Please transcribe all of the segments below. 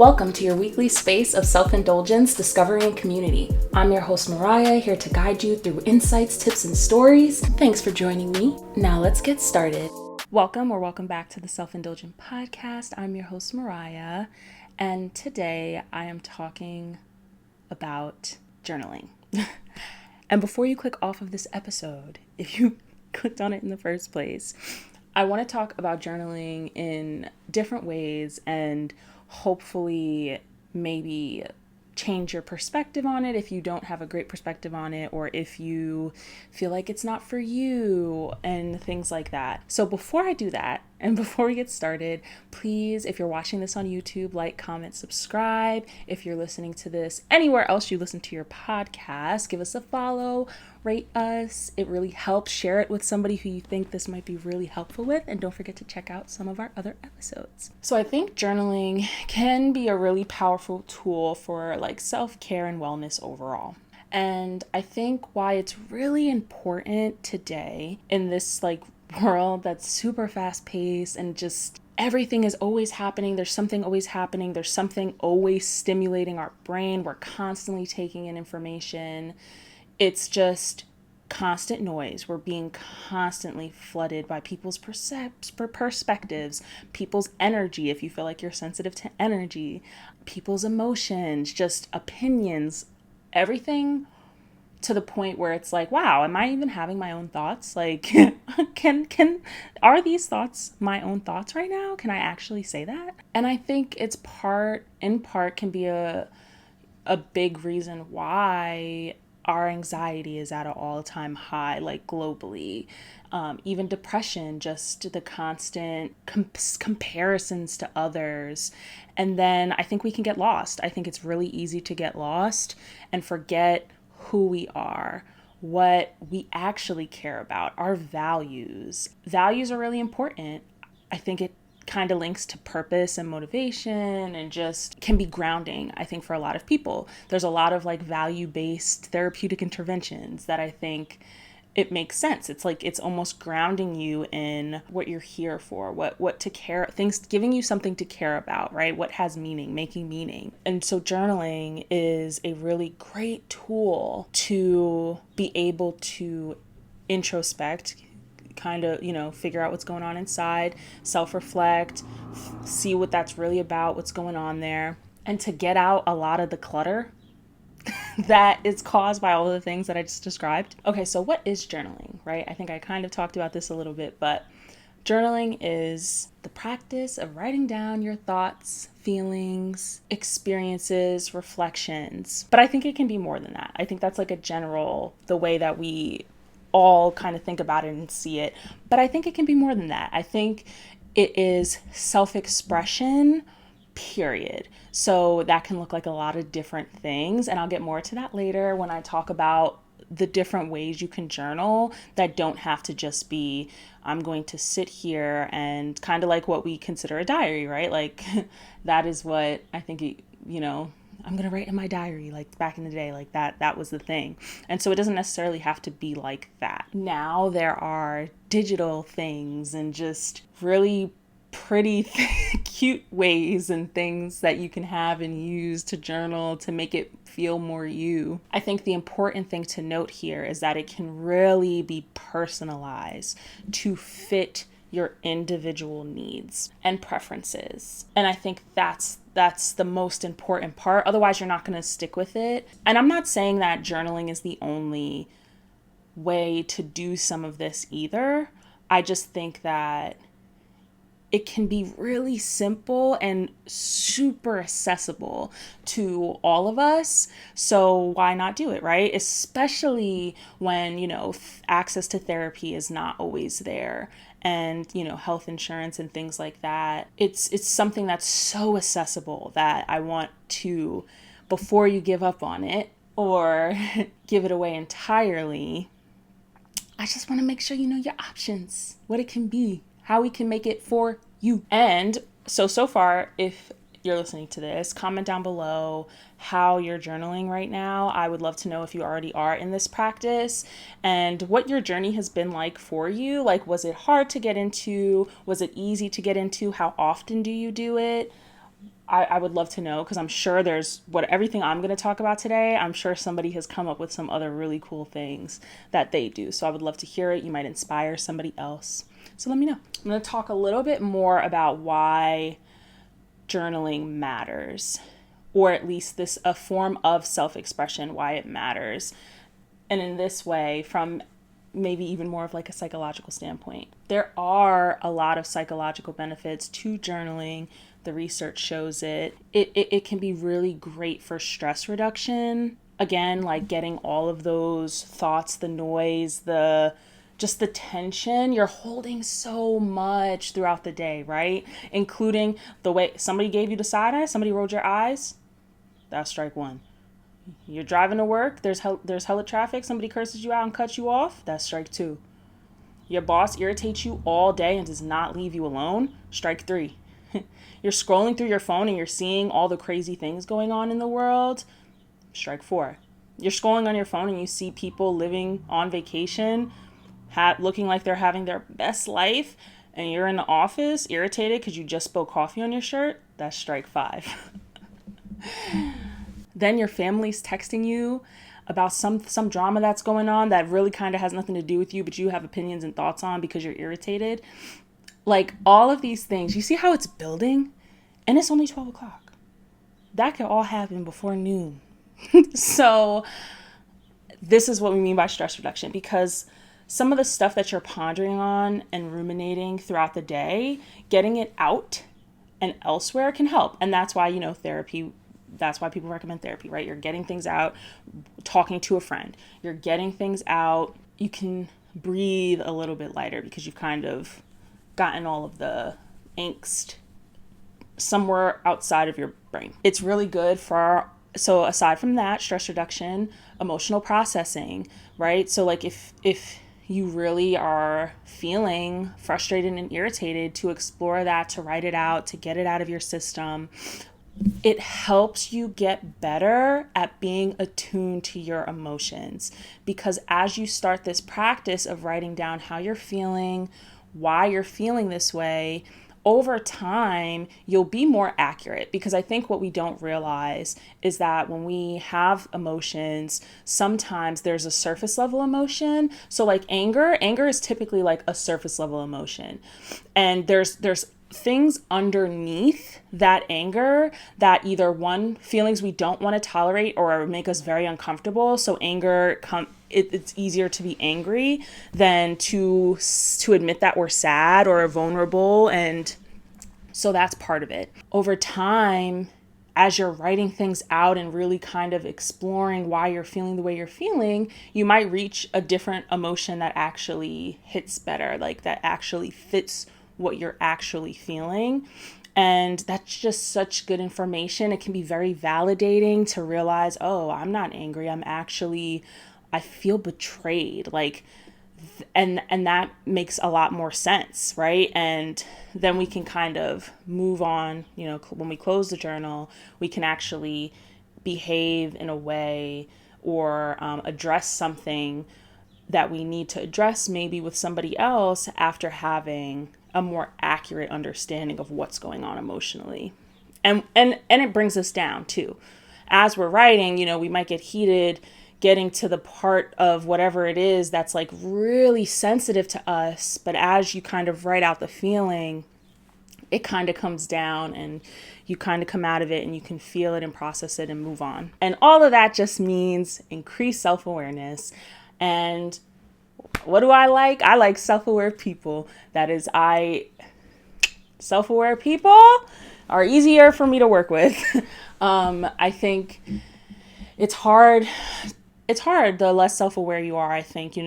Welcome to your weekly space of self-indulgence, discovery, and community. I'm your host, Mariah, here to guide you through insights, tips, and stories. Thanks for joining me. Now let's get started. Welcome back to the Self-Indulgent Podcast. I'm your host, Mariah, and today I am talking about journaling. And before you click off of this episode, if you clicked on it in the first place, I want to talk about journaling in different ways and hopefully maybe change your perspective on it if you don't have a great perspective on it, or if you feel like it's not for you and things like that. So before I do that, and before we get started, please, if you're watching this on YouTube, like, comment, subscribe. If you're listening to this anywhere else you listen to your podcast, give us a follow, rate us. It really helps. Share it with somebody who you think this might be really helpful with. And don't forget to check out some of our other episodes. So I think journaling can be a really powerful tool for like self-care and wellness overall. And I think why it's really important today in this like world that's super fast paced and just everything is always happening. There's something always happening. There's something always stimulating our brain. We're constantly taking in information. It's just constant noise. We're being constantly flooded by people's perspectives, people's energy, if you feel like you're sensitive to energy, people's emotions, just opinions, everything, to the point where it's like, wow, am I even having my own thoughts? Like, are these thoughts my own thoughts right now? Can I actually say that? And I think it's in part can be a big reason why our anxiety is at an all-time high, like globally. Even depression, just the constant comparisons to others. And then I think we can get lost. I think it's really easy to get lost and forget who we are, what we actually care about, our values. Values are really important. I think it kind of links to purpose and motivation and just can be grounding, I think, for a lot of people. There's a lot of like value-based therapeutic interventions that I think it makes sense. It's like it's almost grounding you in what you're here for, what to care, things, giving you something to care about, right? What has meaning, making meaning. And so journaling is a really great tool to be able to introspect, kind of, figure out what's going on inside, self-reflect, see what that's really about, what's going on there, and to get out a lot of the clutter that is caused by all of the things that I just described. Okay, so what is journaling, right? I think I kind of talked about this a little bit, but journaling is the practice of writing down your thoughts, feelings, experiences, reflections. But I think it can be more than that. I think that's like the way that we all kind of think about it and see it. But I think it can be more than that. I think it is self-expression, period. So that can look like a lot of different things. And I'll get more to that later when I talk about the different ways you can journal that don't have to just be, I'm going to sit here and kind of like what we consider a diary, right? Like that is what I think, I'm going to write in my diary, like back in the day, like that was the thing. And so it doesn't necessarily have to be like that. Now there are digital things and just really pretty cute ways and things that you can have and use to journal to make it feel more you. I think the important thing to note here is that it can really be personalized to fit your individual needs and preferences. And I think that's the most important part. Otherwise, you're not going to stick with it. And I'm not saying that journaling is the only way to do some of this either. I just think that it can be really simple and super accessible to all of us. So why not do it, right? Especially when, access to therapy is not always there, and, health insurance and things like that. It's something that's so accessible that I want to, before you give up on it or give it away entirely, I just want to make sure you know your options, what it can be, how we can make it for you. And so far, if you're listening to this, comment down below how you're journaling right now. I would love to know if you already are in this practice and what your journey has been like for you. Like, was it hard to get into? Was it easy to get into? How often do you do it? I would love to know, because I'm sure there's everything I'm going to talk about today, I'm sure somebody has come up with some other really cool things that they do. So I would love to hear it. You might inspire somebody else. So let me know. I'm going to talk a little bit more about why journaling matters, or at least this a form of self-expression, why it matters. And in this way, from maybe even more of like a psychological standpoint, there are a lot of psychological benefits to journaling. The research shows it. It can be really great for stress reduction. Again, like getting all of those thoughts, the noise, just the tension. You're holding so much throughout the day, right? Including the way somebody gave you the side eye, somebody rolled your eyes. That's strike one. You're driving to work, there's hella traffic, somebody curses you out and cuts you off, that's strike two. Your boss irritates you all day and does not leave you alone, strike three. You're scrolling through your phone and you're seeing all the crazy things going on in the world, strike four. You're scrolling on your phone and you see people living on vacation, looking like they're having their best life, and you're in the office irritated because you just spilled coffee on your shirt, that's strike five. Then your family's texting you about some drama that's going on that really kind of has nothing to do with you, but you have opinions and thoughts on because you're irritated. Like all of these things, you see how it's building? And it's only 12 o'clock. That could all happen before noon. So this is what we mean by stress reduction, because some of the stuff that you're pondering on and ruminating throughout the day, getting it out and elsewhere can help. And that's why, therapy, that's why people recommend therapy, right? You're getting things out, talking to a friend, you're getting things out. You can breathe a little bit lighter because you've kind of gotten all of the angst somewhere outside of your brain. It's really good so aside from that, stress reduction, emotional processing, right? So like if you really are feeling frustrated and irritated, to explore that, to write it out, to get it out of your system. It helps you get better at being attuned to your emotions, because as you start this practice of writing down how you're feeling, why you're feeling this way, over time, you'll be more accurate. Because I think what we don't realize is that when we have emotions, sometimes there's a surface level emotion. So like anger is typically like a surface level emotion. And there's things underneath that anger that either feelings we don't want to tolerate or make us very uncomfortable. So anger it's easier to be angry than to admit that we're sad or vulnerable. And so that's part of it. Over time, as you're writing things out and really kind of exploring why you're feeling the way you're feeling, you might reach a different emotion that actually hits better, like that actually fits what you're actually feeling. And that's just such good information. It can be very validating to realize, oh, I'm not angry. I feel betrayed. Like, and that makes a lot more sense, right? And then we can kind of move on. When we close the journal, we can actually behave in a way or address something that we need to address maybe with somebody else after having a more accurate understanding of what's going on emotionally. And it brings us down too. As we're writing, we might get heated getting to the part of whatever it is that's like really sensitive to us. But as you kind of write out the feeling, it kind of comes down and you kind of come out of it and you can feel it and process it and move on. And all of that just means increased self-awareness. And what do I like? I like self-aware people. Self-aware people are easier for me to work with. I think it's hard the less self-aware you are, I think,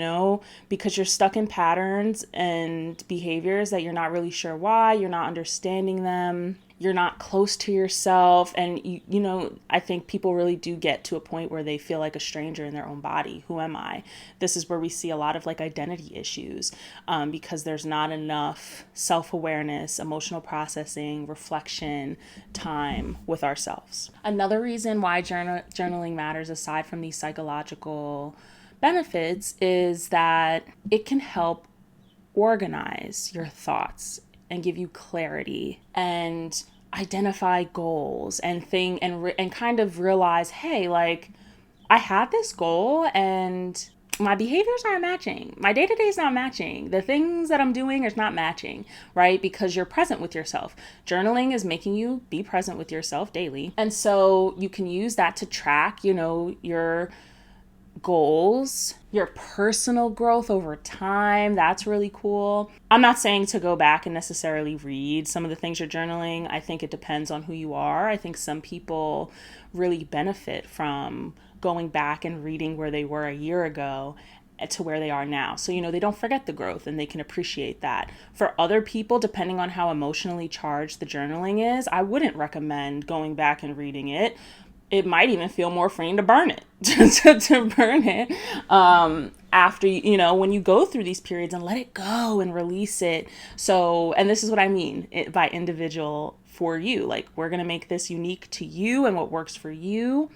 because you're stuck in patterns and behaviors that you're not really sure why, you're not understanding them, you're not close to yourself. And, I think people really do get to a point where they feel like a stranger in their own body. Who am I? This is where we see a lot of like identity issues because there's not enough self-awareness, emotional processing, reflection, time with ourselves. Another reason why journaling matters, aside from these psychological benefits, is that it can help organize your thoughts and give you clarity. And identify goals and kind of realize, hey, like I had this goal and my behaviors aren't matching. My day-to-day is not matching. The things that I'm doing is not matching, right? Because you're present with yourself. Journaling is making you be present with yourself daily. And so you can use that to track, your goals, your personal growth over time. That's really cool. I'm not saying to go back and necessarily read some of the things you're journaling. I think it depends on who you are. I think some people really benefit from going back and reading where they were a year ago to where they are now. So, they don't forget the growth and they can appreciate that. For other people, depending on how emotionally charged the journaling is, I wouldn't recommend going back and reading it. It might even feel more freeing to burn it, to burn it after, when you go through these periods and let it go and release it. So, and this is what I mean by individual for you. Like, we're going to make this unique to you and what works for you.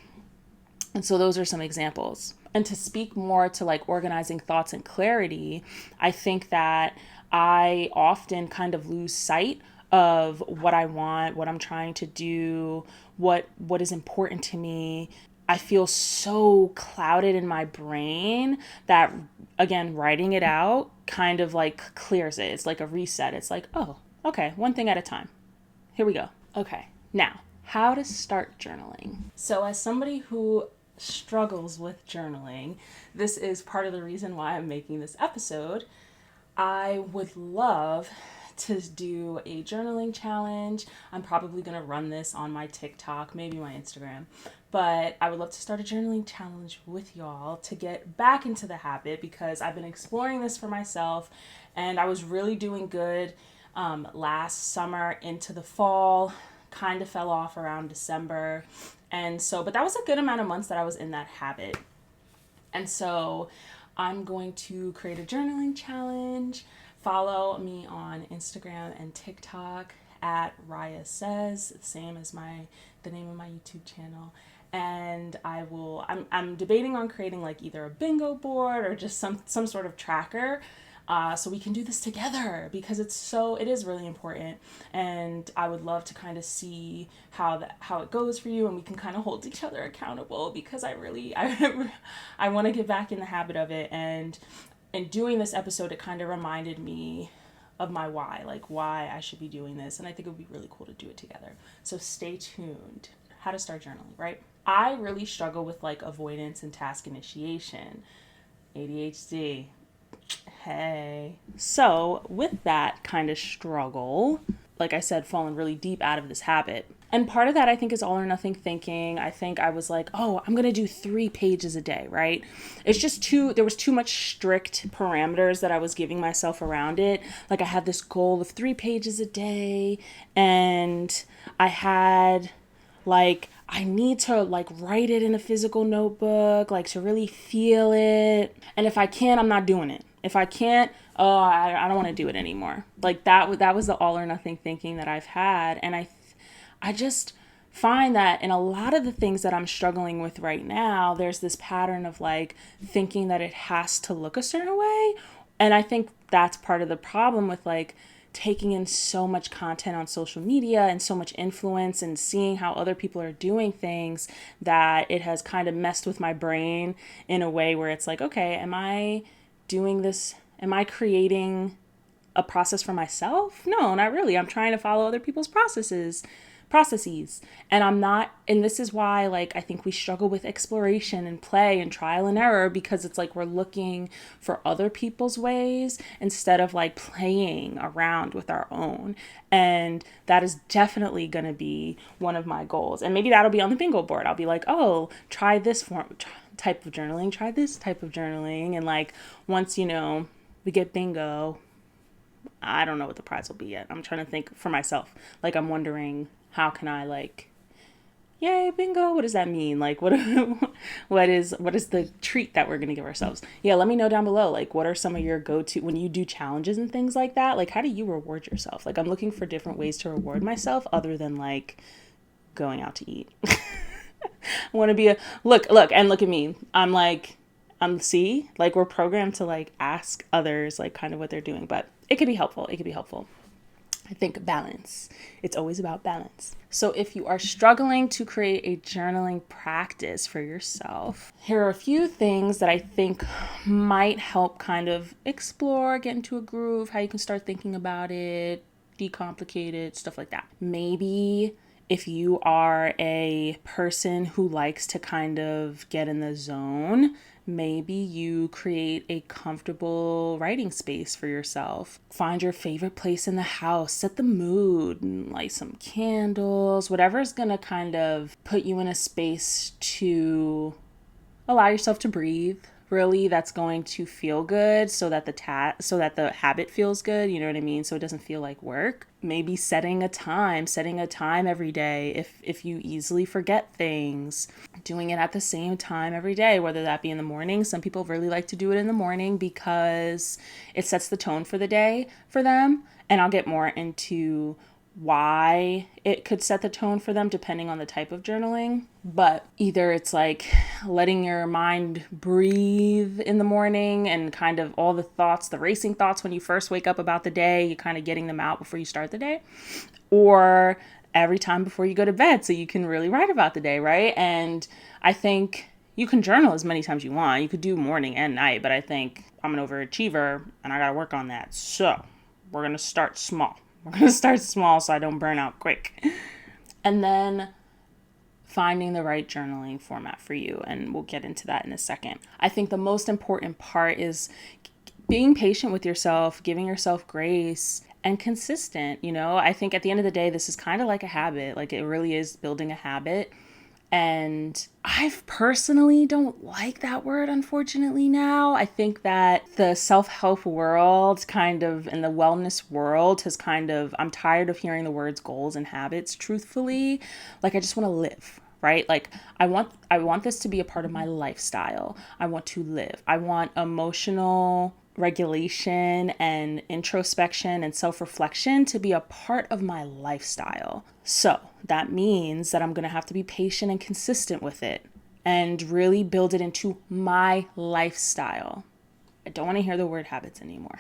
And so those are some examples. And to speak more to like organizing thoughts and clarity, I think that I often kind of lose sight of what I want, what I'm trying to do, what is important to me. I feel so clouded in my brain that, again, writing it out kind of like clears it. It's like a reset. It's like, oh, okay, one thing at a time. Here we go. Okay, now, how to start journaling. So as somebody who struggles with journaling, this is part of the reason why I'm making this episode. I would love to do a journaling challenge. I'm probably going to run this on my TikTok, maybe my Instagram, but I would love to start a journaling challenge with y'all to get back into the habit, because I've been exploring this for myself and I was really doing good last summer into the fall, kind of fell off around December. And so, but that was a good amount of months that I was in that habit. And so I'm going to create a journaling challenge. Follow me on Instagram and TikTok at Raya Says, same as the name of my YouTube channel. And I'm debating on creating like either a bingo board or just some sort of tracker. So we can do this together, because it is really important, and I would love to kind of see how it goes for you, and we can kind of hold each other accountable, because I want to get back in the habit of it. And in doing this episode, it kind of reminded me of my why, like why I should be doing this, and I think it would be really cool to do it together. So stay tuned. How to start journaling, right? I really struggle with like avoidance and task initiation, ADHD. Hey. So with that kind of struggle, like I said, falling really deep out of this habit. And part of that, I think, is all or nothing thinking. I think I was like, oh, I'm going to do 3 pages a day, right? It's just there was too much strict parameters that I was giving myself around it. Like I had this goal of 3 pages a day, and I had like, I need to like write it in a physical notebook, like to really feel it. And if I can't, I'm not doing it. If I can't, I don't want to do it anymore. Like that was the all or nothing thinking that I've had. And I just find that in a lot of the things that I'm struggling with right now, there's this pattern of like thinking that it has to look a certain way. And I think that's part of the problem with like taking in so much content on social media and so much influence and seeing how other people are doing things, that it has kind of messed with my brain in a way where it's like, okay, am I doing this? Am I creating a process for myself? No, not really. I'm trying to follow other people's processes. And I'm not, and this is why like I think we struggle with exploration and play and trial and error, because it's like we're looking for other people's ways instead of like playing around with our own. And that is definitely going to be one of my goals. And maybe that'll be on the bingo board. I'll be like, oh, try this type of journaling, try this type of journaling. And like once, we get bingo, I don't know what the prize will be yet. I'm trying to think for myself. Like I'm wondering, how can I like, yay, bingo, what does that mean? Like what is the treat that we're going to give ourselves? Yeah, let me know down below. Like what are some of your go-to when you do challenges and things like that? Like how do you reward yourself? Like I'm looking for different ways to reward myself other than like going out to eat. I want to be look at me. I'm like, like we're programmed to like ask others like kind of what they're doing, but it could be helpful. I think balance. It's always about balance. So if you are struggling to create a journaling practice for yourself, here are a few things that I think might help kind of explore, get into a groove, how you can start thinking about it, decomplicate it, stuff like that. Maybe if you are a person who likes to kind of get in the zone, maybe you create a comfortable writing space for yourself. Find your favorite place in the house, set the mood, and light some candles, whatever is going to kind of put you in a space to allow yourself to breathe. Really, that's going to feel good so that the habit feels good, you know what I mean? So it doesn't feel like work. Maybe setting a time every day if you easily forget things. Doing it at the same time every day, whether that be in the morning. Some people really like to do it in the morning because it sets the tone for the day for them. And I'll get more into why it could set the tone for them depending on the type of journaling. But either it's like letting your mind breathe in the morning and kind of all the thoughts, the racing thoughts when you first wake up about the day, you're kind of getting them out before you start the day. Or every time before you go to bed so you can really write about the day, right? And I think you can journal as many times you want. You could do morning and night, but I think I'm an overachiever and I got to work on that. So we're going to start small. We're going to start small so I don't burn out quick. And then finding the right journaling format for you. And we'll get into that in a second. I think the most important part is being patient with yourself, giving yourself grace, and consistent. You know, I think at the end of the day, this is kind of like a habit. Like it really is building a habit. And I personally don't like that word, unfortunately, now. I think that the self-help world kind of, and the wellness world has kind of, I'm tired of hearing the words goals and habits, truthfully. Like, I just want to live, right? Like, I want this to be a part of my lifestyle. I want to live. I want emotional regulation and introspection and self-reflection to be a part of my lifestyle. So that means that I'm going to have to be patient and consistent with it and really build it into my lifestyle. I don't want to hear the word habits anymore.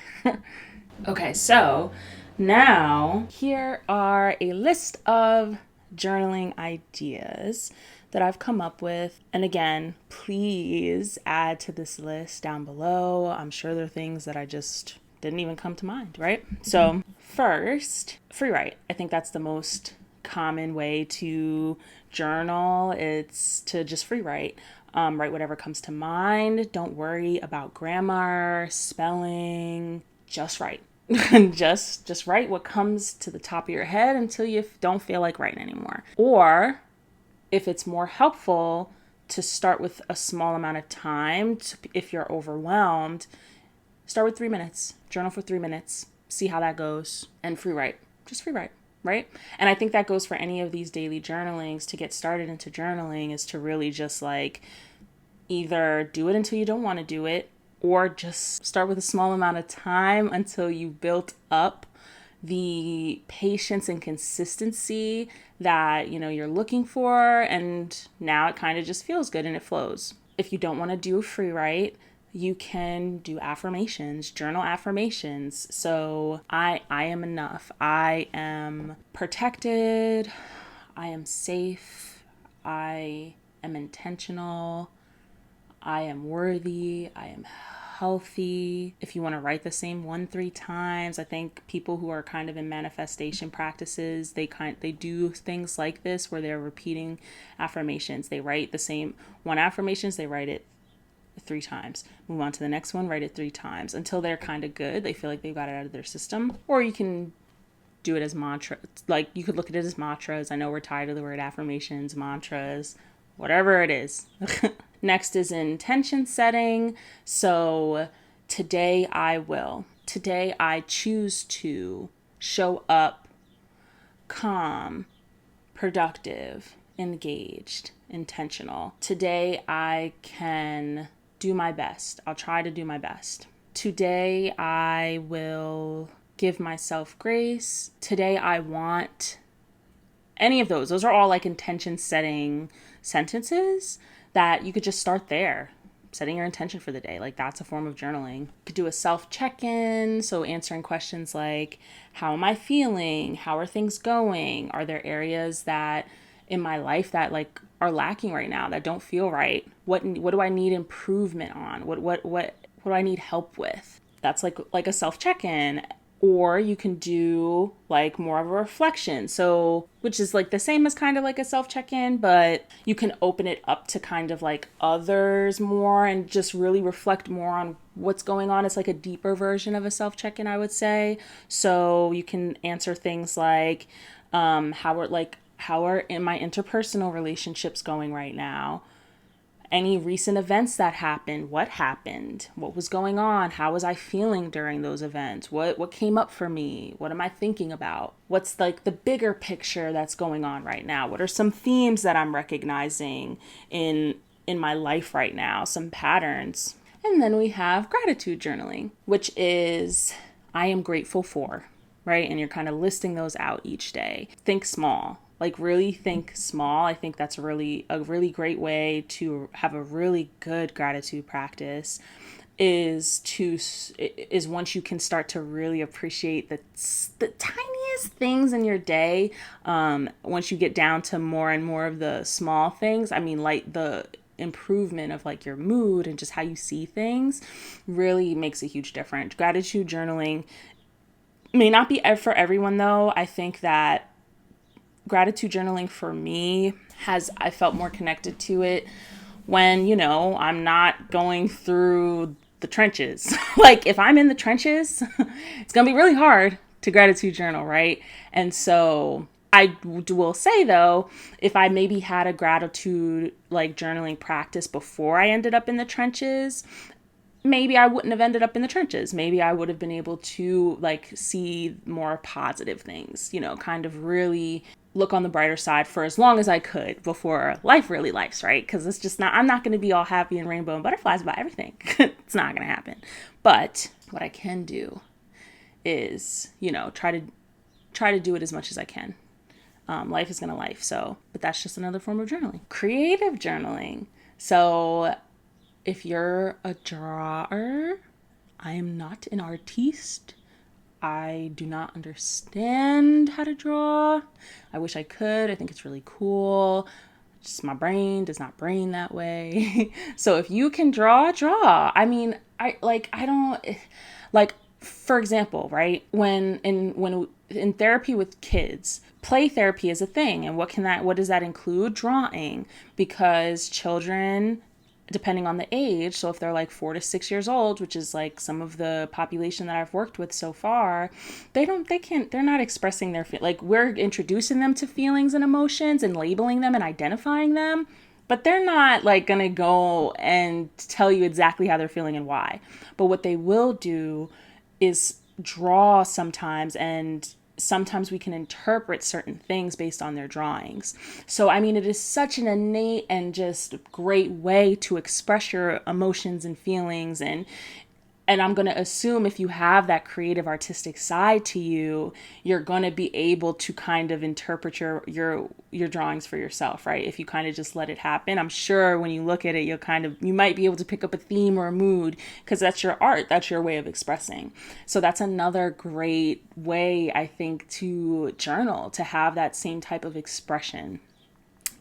Okay, so now here are a list of journaling ideas that I've come up with. And again, please add to this list down below. I'm sure there are things that I just didn't even come to mind, right? So first, Freewrite. I think that's the most common way to journal. It's to just Freewrite. Write whatever comes to mind. Don't worry about grammar, spelling, just write. just write what comes to the top of your head until you don't feel like writing anymore. Or if it's more helpful to start with a small amount of time, if you're overwhelmed, start with 3 minutes. Journal for 3 minutes. See how that goes. And Freewrite. Just Freewrite, right? And I think that goes for any of these daily journalings. To get started into journaling is to really just like either do it until you don't want to do it, or just start with a small amount of time until you've built up the patience and consistency that, you know, you're looking for. And now it kind of just feels good and it flows. If you don't want to do a Freewrite, you can do affirmations, journal affirmations. So I am enough. I am protected. I am safe. I am intentional. I am worthy. I am healthy. If you want to write the same 1-3 times, I think people who are kind of in manifestation practices, they do things like this where they're repeating affirmations. They write the same one affirmations, they write it 3 times. Move on to the next one, write it 3 times until they're kind of good. They feel like they've got it out of their system. Or you can do it as mantra. Like you could look at it as mantras. I know we're tired of the word affirmations, mantras, whatever it is. Next is intention setting. So today I choose to show up calm, productive, engaged, intentional. Today I can do my best. I'll try to do my best. Today I will give myself grace. Today I want any of those. Those are all like intention setting sentences that you could just start there. setting your intention for the day. Like that's a form of journaling. You could do a self check-in. So answering questions like, how am I feeling? How are things going? Are there areas that in my life that like are lacking right now, that don't feel right? What do I need improvement on? What do I need help with? That's like a self check-in. Or you can do like more of a reflection. So, which is like the same as kind of like a self check-in, but you can open it up to kind of like others more and just really reflect more on what's going on. It's like a deeper version of a self check-in, I would say. So you can answer things like, how are in my interpersonal relationships going right now? Any recent events that happened, what happened, what was going on, how was I feeling during those events, what came up for me, what am I thinking about, what's like the bigger picture that's going on right now, what are some themes that I'm recognizing in my life right now, some patterns. And then we have gratitude journaling, which is I am grateful for, right? And you're kind of listing those out each day. Think small. Like really think small. I think that's a really great way to have a really good gratitude practice is once you can start to really appreciate the tiniest things in your day. Once you get down to more and more of the small things, I mean, like the improvement of like your mood and just how you see things really makes a huge difference. Gratitude journaling may not be for everyone though. I think that gratitude journaling for me I felt more connected to it when, I'm not going through the trenches. Like if I'm in the trenches, it's going to be really hard to gratitude journal, right? And so I will say though, if I maybe had a gratitude like journaling practice before I ended up in the trenches, maybe I wouldn't have ended up in the trenches. Maybe I would have been able to like see more positive things, kind of really look on the brighter side for as long as I could before life really lives, right? Because it's just I'm not going to be all happy and rainbow and butterflies about everything. It's not going to happen. But what I can do is, try to do it as much as I can. Life is going to life. So, but that's just another form of journaling. Creative journaling. So if you're a drawer, I am not an artiste. I do not understand how to draw. I wish I could. I think it's really cool. Just my brain does not brain that way. So if you can draw. I mean, I don't like, for example, right? When in therapy with kids, play therapy is a thing. And what does that include? Drawing, because children, depending on the age, so if they're like 4 to 6 years old, which is like some of the population that I've worked with so far, they're not expressing like we're introducing them to feelings and emotions and labeling them and identifying them, but they're not like gonna go and tell you exactly how they're feeling and why. But what they will do is draw sometimes, and sometimes we can interpret certain things based on their drawings. So, I mean, it is such an innate and just great way to express your emotions and feelings. And I'm going to assume if you have that creative artistic side to you, you're going to be able to kind of interpret your drawings for yourself, right? If you kind of just let it happen, I'm sure when you look at it, you might be able to pick up a theme or a mood, because that's your art, that's your way of expressing. So that's another great way, I think, to journal, to have that same type of expression.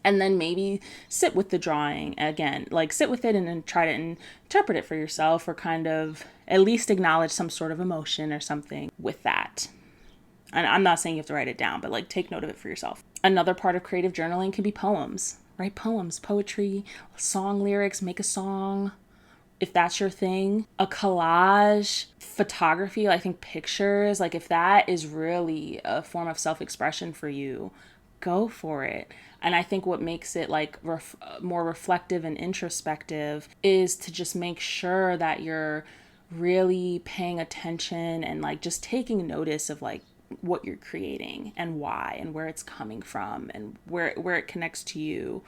And then maybe sit with the drawing again, like sit with it and then try to interpret it for yourself, or kind of at least acknowledge some sort of emotion or something with that. And I'm not saying you have to write it down, but like take note of it for yourself. Another part of creative journaling can be poems. Write poems, poetry, song lyrics, make a song, if that's your thing. A collage, photography, I think pictures, like if that is really a form of self-expression for you, go for it. And I think what makes it like more reflective and introspective is to just make sure that you're really paying attention and like just taking notice of like what you're creating and why and where it's coming from and where it connects to you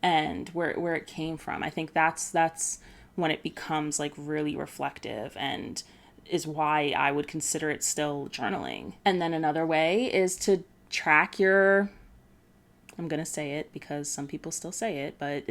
and where it came from. I think that's when it becomes like really reflective, and is why I would consider it still journaling. And then another way is to track your I'm going to say it because some people still say it, but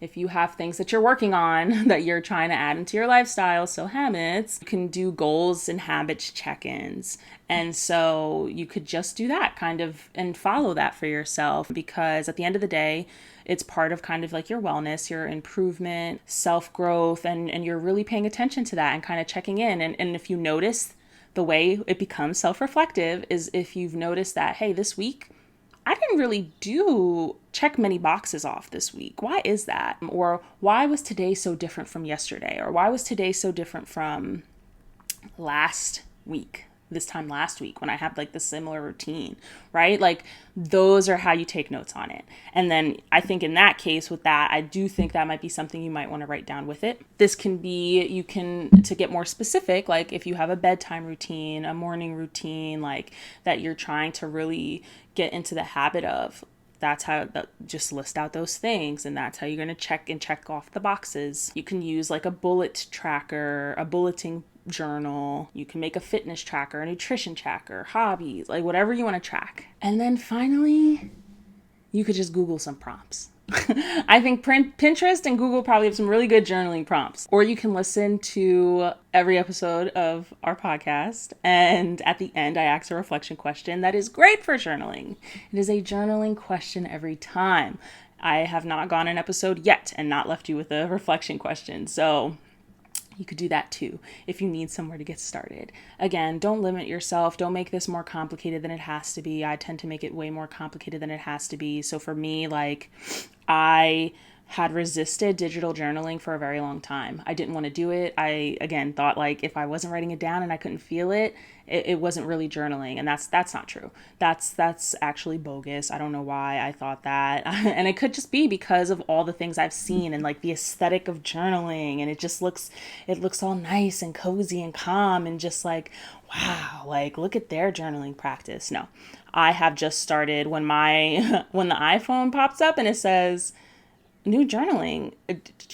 if you have things that you're working on that you're trying to add into your lifestyle, so habits, you can do goals and habits check-ins. And so you could just do that kind of and follow that for yourself, because at the end of the day, it's part of kind of like your wellness, your improvement, self-growth, and you're really paying attention to that and kind of checking in. And if you notice, the way it becomes self-reflective is if you've noticed that, hey, this week, I didn't really do check many boxes off this week. Why is that? Or why was today so different from yesterday? Or why was today so different from last week? This time last week when I had like the similar routine, right? Like those are how you take notes on it. And then I think in that case with that, I do think that might be something you might want to write down with it. This can be, you can, to get more specific, like if you have a bedtime routine, a morning routine, like that you're trying to really get into the habit of, that's how, just list out those things, and that's how you're going to check off the boxes. You can use like a bullet tracker, a bulleting journal. You can make a fitness tracker, a nutrition tracker, hobbies, like whatever you want to track. And then finally, you could just Google some prompts. I think Pinterest and Google probably have some really good journaling prompts. Or you can listen to every episode of our podcast, and at the end I ask a reflection question that is great for journaling. It is a journaling question every time. I have not gone an episode yet and not left you with a reflection question. So you could do that too if you need somewhere to get started. Again, don't limit yourself. Don't make this more complicated than it has to be. I tend to make it way more complicated than it has to be. So for me, like, I had resisted digital journaling for a very long time. I didn't want to do it. I, again, thought like if I wasn't writing it down and I couldn't feel it, it wasn't really journaling. And that's not true. That's actually bogus. I don't know why I thought that. And it could just be because of all the things I've seen and like the aesthetic of journaling. And it looks all nice and cozy and calm and just like, wow, like look at their journaling practice. No, I have just started when when the iPhone pops up and it says, new journaling,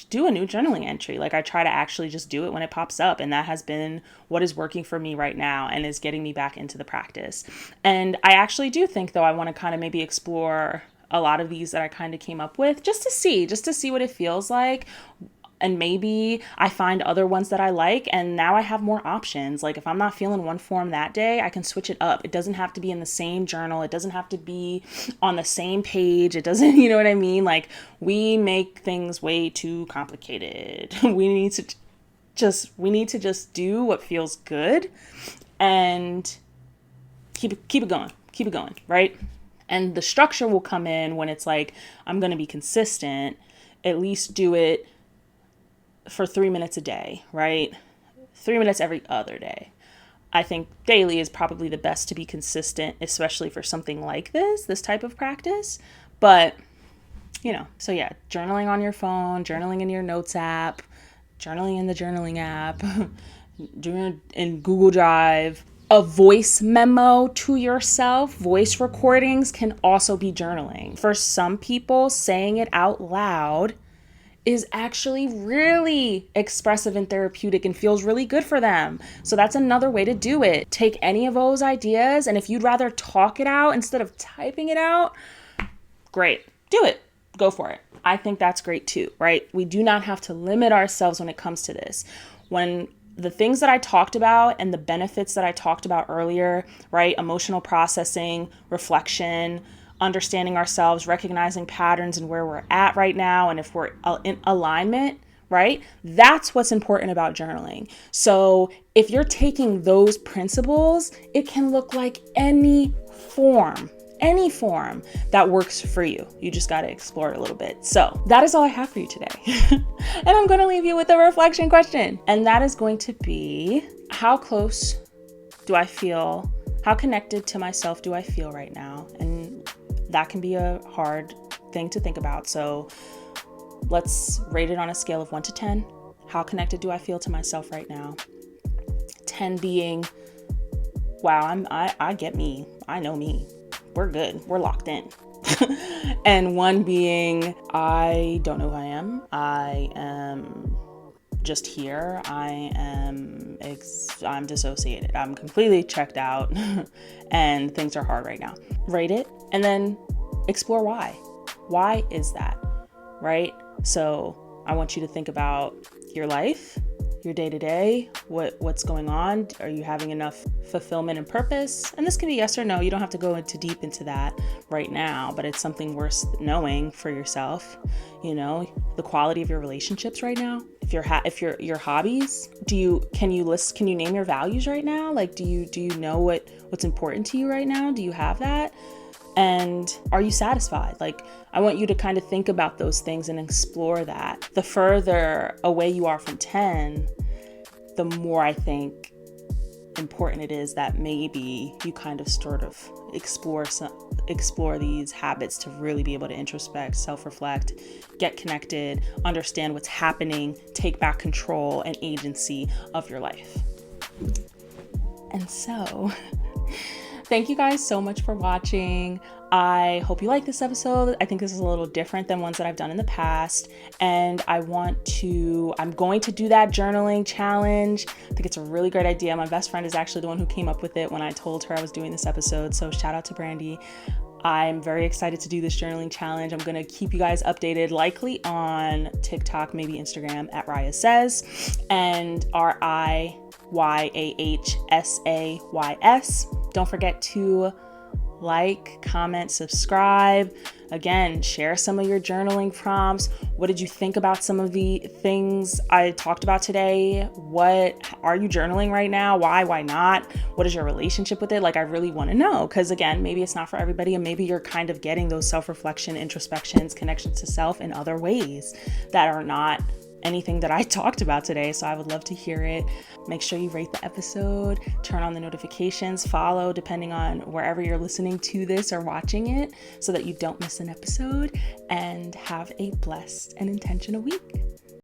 do a new journaling entry. Like I try to actually just do it when it pops up. And that has been what is working for me right now and is getting me back into the practice. And I actually do think though, I want to kind of maybe explore a lot of these that I kind of came up with just to see what it feels like. And maybe I find other ones that I like, and now I have more options. Like if I'm not feeling one form that day, I can switch it up. It doesn't have to be in the same journal. It doesn't have to be on the same page. It doesn't, you know what I mean? Like we make things way too complicated. We need to just do what feels good and keep it going, right? And the structure will come in when it's like, I'm going to be consistent, at least do it for 3 minutes a day, right? 3 minutes every other day. I think daily is probably the best to be consistent, especially for something like this type of practice. But, so yeah, journaling on your phone, journaling in your notes app, journaling in the journaling app, doing it in Google Drive. A voice memo to yourself, voice recordings can also be journaling. For some people, saying it out loud is actually really expressive and therapeutic and feels really good for them. So that's another way to do it. Take any of those ideas, and if you'd rather talk it out instead of typing it out, great. Do it. Go for it. I think that's great too, right? We do not have to limit ourselves when it comes to this. When the things that I talked about and the benefits that I talked about earlier, right? Emotional processing, reflection, understanding ourselves, recognizing patterns and where we're at right now, and if we're in alignment, right? That's what's important about journaling. So if you're taking those principles, it can look like any form that works for you. You just got to explore it a little bit. So that is all I have for you today. And I'm going to leave you with a reflection question. And that is going to be, how close do I feel? How connected to myself do I feel right now? And that can be a hard thing to think about. So let's rate it on a scale of 1 to 10. How connected do I feel to myself right now? 10 being, wow, I get me. I know me. We're good. We're locked in. And 1 being, I don't know who I am. I am just here. I'm dissociated. I'm completely checked out and things are hard right now. Rate it and then explore why. Why is that, right? So I want you to think about your life, your day-to-day, what's going on. Are you having enough fulfillment and purpose? And this can be yes or no. You don't have to go into deep into that right now, but it's something worth knowing for yourself. You know, the quality of your relationships right now. If your hobbies, can you name your values right now? Like, do you know what's important to you right now? Do you have that? And are you satisfied? Like, I want you to kind of think about those things and explore that. The further away you are from 10, the more I think important it is that maybe you kind of sort of explore these habits to really be able to introspect, self-reflect, get connected, understand what's happening, take back control and agency of your life. And so thank you guys so much for watching. I hope you like this episode. I think this is a little different than ones that I've done in the past. And I'm going to do that journaling challenge. I think it's a really great idea. My best friend is actually the one who came up with it when I told her I was doing this episode. So shout out to Brandy. I'm very excited to do this journaling challenge. I'm going to keep you guys updated, likely on TikTok, maybe Instagram at Raya Says, and RIYAHSAYS. Don't forget to like, comment, subscribe. Again, share some of your journaling prompts. What did you think about some of the things I talked about today? What are you journaling right now? Why not? What is your relationship with it? Like, I really want to know, because again, maybe it's not for everybody, and maybe you're kind of getting those self-reflection, introspections, connections to self in other ways that are not anything that I talked about today. So I would love to hear it. Make sure you rate the episode, turn on the notifications, follow depending on wherever you're listening to this or watching it, so that you don't miss an episode, and have a blessed and intentional week.